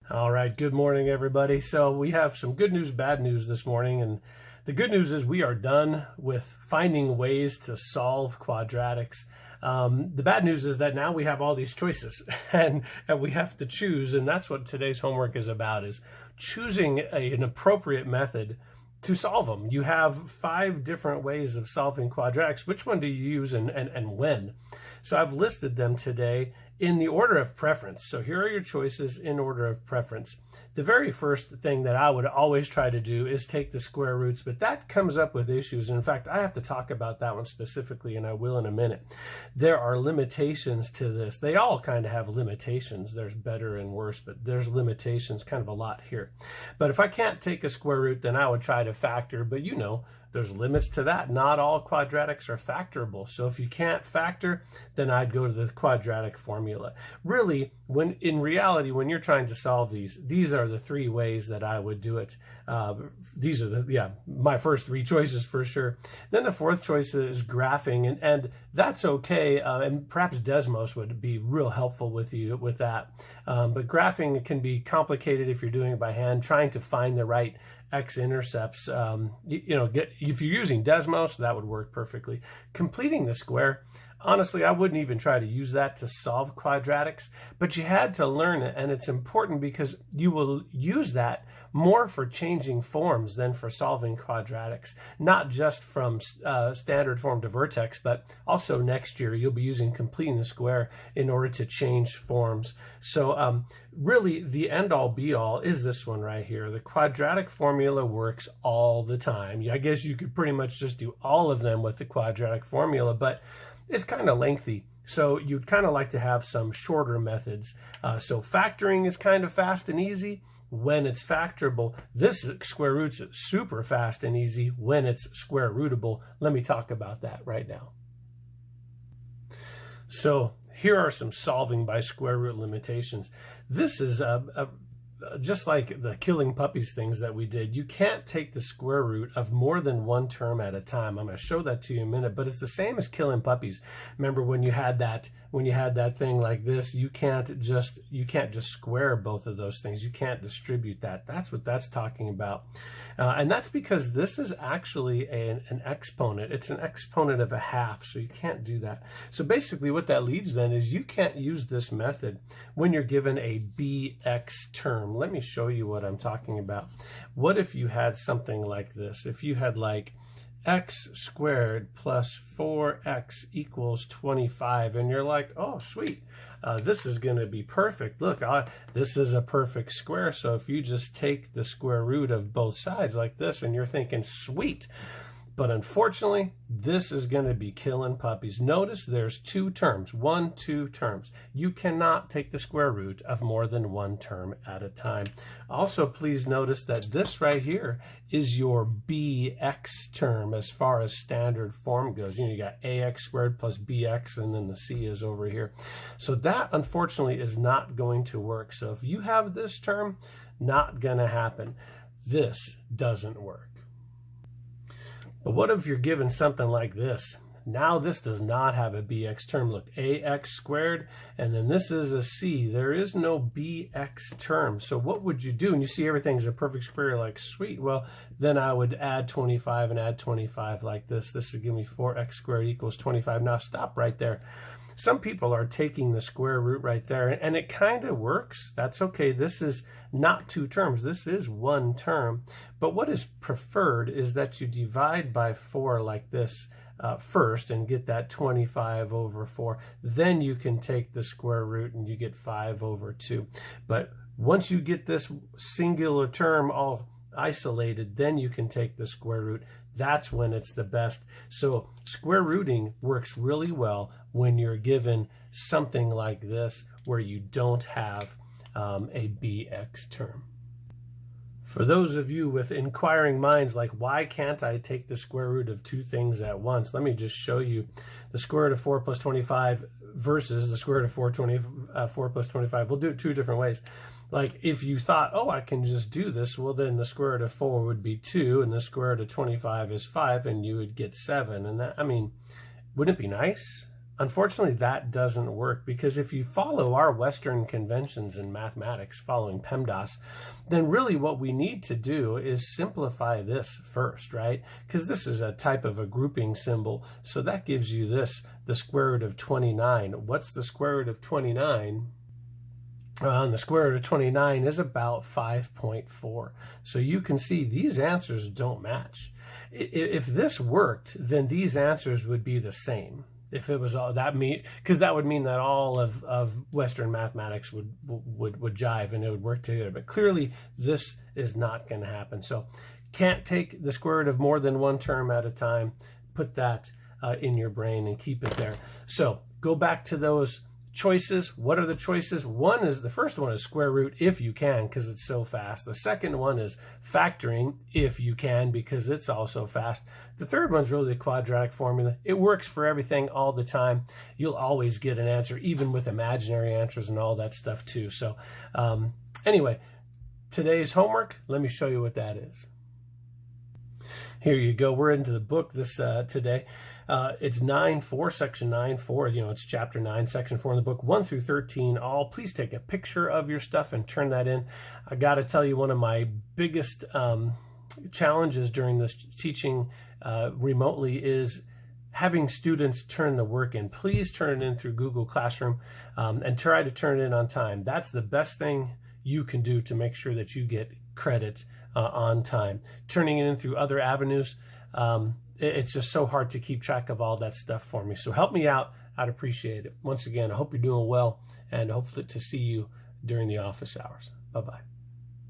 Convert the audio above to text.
All right, good morning, everybody. So we have some good news, bad news this morning. And the good news is we are done with finding ways to solve quadratics. The bad news is that now we have all these choices and we have to choose. And that's what today's homework is about, is choosing an appropriate method to solve them. You have 5 different ways of solving quadratics. Which one do you use and when? So I've listed them today in the order of preference. So here are your choices in order of preference. The very first thing that I would always try to do is take the square roots, but that comes up with issues. And in fact, I have to talk about that one specifically, and I will in a minute. There are limitations to this. They all kind of have limitations. There's better and worse, but there's limitations kind of a lot here. But if I can't take a square root, then I would try to factor, but you know, there's limits to that. Not all quadratics are factorable. So if you can't factor, then I'd go to the quadratic formula. Really, in reality, when you're trying to solve these are the 3 ways that I would do it. These are my first 3 choices for sure. Then the 4th choice is graphing, and that's okay. And perhaps Desmos would be real helpful with you with that. But graphing can be complicated if you're doing it by hand, trying to find the right x-intercepts. If you're using Desmos, that would work perfectly. Completing the square, honestly, I wouldn't even try to use that to solve quadratics, but you had to learn it, and it's important because you will use that more for changing forms than for solving quadratics, not just from standard form to vertex, but also next year you'll be using completing the square in order to change forms. So really the end-all be-all is this one right here. The quadratic formula works all the time. I guess you could pretty much just do all of them with the quadratic formula, but it's kind of lengthy. So you'd kind of like to have some shorter methods. So factoring is kind of fast and easy when it's factorable. This square roots is super fast and easy when it's square rootable. Let me talk about that right now. So here are some solving by square root limitations. This is just like the killing puppies things that we did. You can't take the square root of more than one term at a time. I'm going to show that to you in a minute, but it's the same as killing puppies. Remember when you had that thing like this, you can't just square both of those things. You can't distribute that. That's what that's talking about. And that's because this is actually an exponent. It's an exponent of a half, so you can't do that. So basically what that leaves then is you can't use this method when you're given a bx term. Let me show you what I'm talking about. What if you had something like this? If you had like x squared plus 4x equals 25, and you're like, oh, sweet. This is going to be perfect. Look, this is a perfect square. So if you just take the square root of both sides like this, and you're thinking, sweet. But unfortunately, this is going to be killing puppies. Notice there's 2 terms, 2 terms. You cannot take the square root of more than 1 term at a time. Also, please notice that this right here is your bx term as far as standard form goes. You got ax squared plus bx, and then the c is over here. So that, unfortunately, is not going to work. So if you have this term, not going to happen. This doesn't work. But what if you're given something like this? Now this does not have a bx term. Look, ax squared, and then this is a c. There is no bx term. So what would you do? And you see everything's a perfect square, you're like, sweet. Well, then I would add 25 and add 25 like this. This would give me 4x squared equals 25. Now stop right there. Some people are taking the square root right there, and it kind of works. That's okay. This is not 2 terms. This is 1 term. But what is preferred is that you divide by 4 like this first and get that 25 over 4. Then you can take the square root and you get 5 over 2. But once you get this singular term all isolated, then you can take the square root. That's when it's the best. So square rooting works really well when you're given something like this where you don't have a bx term. For those of you with inquiring minds like, why can't I take the square root of 2 things at once? Let me just show you the square root of 4 plus 25 versus the square root of 4 plus 25. We'll do it 2 different ways. Like if you thought, oh, I can just do this, well, then the square root of 4 would be 2, and the square root of 25 is 5, and you would get 7. And that, I mean, wouldn't it be nice? unfortunately, that doesn't work, because if you follow our Western conventions in mathematics, following PEMDAS, then really what we need to do is simplify this first, right? Because this is a type of a grouping symbol. So that gives you this, the square root of 29. What's the square root of 29? The square root of 29 is about 5.4. So you can see these answers don't match. If this worked, then these answers would be the same. If it was all that, because that would mean that all of Western mathematics would jive and it would work together. But clearly, this is not going to happen. So, can't take the square root of more than one term at a time. Put that in your brain and keep it there. So, go back to those choices. What are the choices? The first one is square root if you can, because it's so fast. The second one is factoring if you can, because it's also fast. The third one's really the quadratic formula. It works for everything all the time. You'll always get an answer, even with imaginary answers and all that stuff too. So anyway, today's homework, let me show you what that is. Here you go. We're into the book today. It's 9-4, section 9-4. It's chapter 9, section 4 in the book, 1 through 13. Please take a picture of your stuff and turn that in. I got to tell you, one of my biggest challenges during this teaching remotely is having students turn the work in. Please turn it in through Google Classroom and try to turn it in on time. That's the best thing you can do to make sure that you get credit on time. Turning it in through other avenues, it's just so hard to keep track of all that stuff for me. So help me out. I'd appreciate it. Once again, I hope you're doing well, and hopefully to see you during the office hours. Bye-bye.